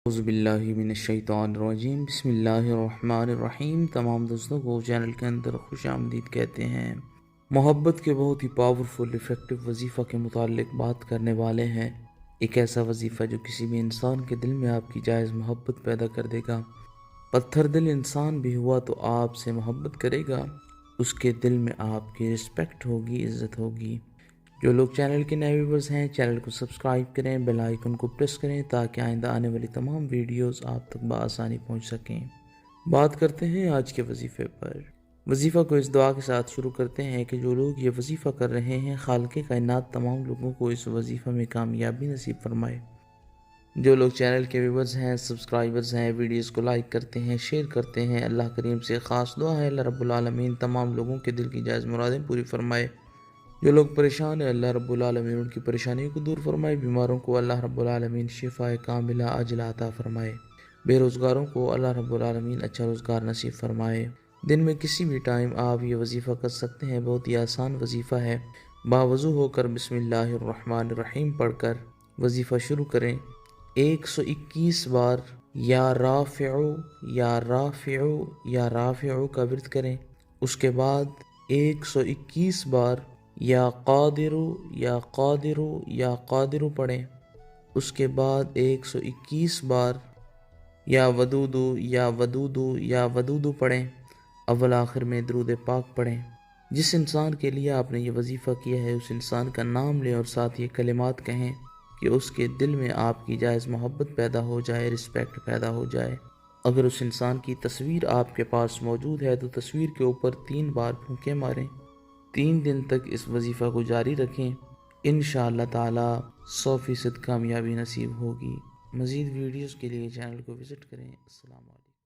اعوذ باللہ من الشیطان الرجیم، بسم اللہ الرحمن الرحیم۔ تمام دوستوں کو چینل کے اندر خوش آمدید کہتے ہیں۔ محبت کے بہت ہی پاورفل افیکٹو وظیفہ کے متعلق بات کرنے والے ہیں۔ ایک ایسا وظیفہ جو کسی بھی انسان کے دل میں آپ کی جائز محبت پیدا کر دے گا۔ پتھر دل انسان بھی ہوا تو آپ سے محبت کرے گا، اس کے دل میں آپ کی رسپیکٹ ہوگی، عزت ہوگی۔ جو لوگ چینل کے نئے ویورز ہیں، چینل کو سبسکرائب کریں، بیل آئیکن کو پریس کریں تاکہ آئندہ آنے والی تمام ویڈیوز آپ تک بآسانی پہنچ سکیں۔ بات کرتے ہیں آج کے وظیفے پر۔ وظیفہ کو اس دعا کے ساتھ شروع کرتے ہیں کہ جو لوگ یہ وظیفہ کر رہے ہیں، خالق کائنات تمام لوگوں کو اس وظیفہ میں کامیابی نصیب فرمائے۔ جو لوگ چینل کے ویورز ہیں، سبسکرائبرز ہیں، ویڈیوز کو لائک کرتے ہیں، شیئر کرتے ہیں، اللہ کریم سے خاص دعا ہے اللہ رب العالمین تمام لوگوں کے دل کی جائز مرادیں پوری فرمائے۔ جو لوگ پریشان ہیں، اللہ رب العالمین ان کی پریشانیوں کو دور فرمائے۔ بیماروں کو اللہ رب العالمین شفا کاملہ عاجلہ عطا فرمائے۔ بے روزگاروں کو اللہ رب العالمین اچھا روزگار نصیب فرمائے۔ دن میں کسی بھی ٹائم آپ یہ وظیفہ کر سکتے ہیں، بہت ہی آسان وظیفہ ہے۔ باوضو ہو کر بسم اللہ الرحمن الرحیم پڑھ کر وظیفہ شروع کریں۔ 121 بار یا رافعو یا رافعو یا رافعو کا ورد کریں۔ اس کے بعد 121 بار یا قادرو یا قادرو یا قادرو پڑھیں۔ اس کے بعد 121 بار یا ودودو یا ودودو یا ودودو پڑھیں۔ اول آخر میں درود پاک پڑھیں۔ جس انسان کے لیے آپ نے یہ وظیفہ کیا ہے، اس انسان کا نام لیں اور ساتھ یہ کلمات کہیں کہ اس کے دل میں آپ کی جائز محبت پیدا ہو جائے، رسپیکٹ پیدا ہو جائے۔ اگر اس انسان کی تصویر آپ کے پاس موجود ہے تو تصویر کے اوپر 3 بار پھونکے ماریں۔ 3 دن تک اس وظیفہ کو جاری رکھیں، انشاءاللہ تعالی 100% کامیابی نصیب ہوگی۔ مزید ویڈیوز کے لیے چینل کو وزٹ کریں۔ السلام علیکم۔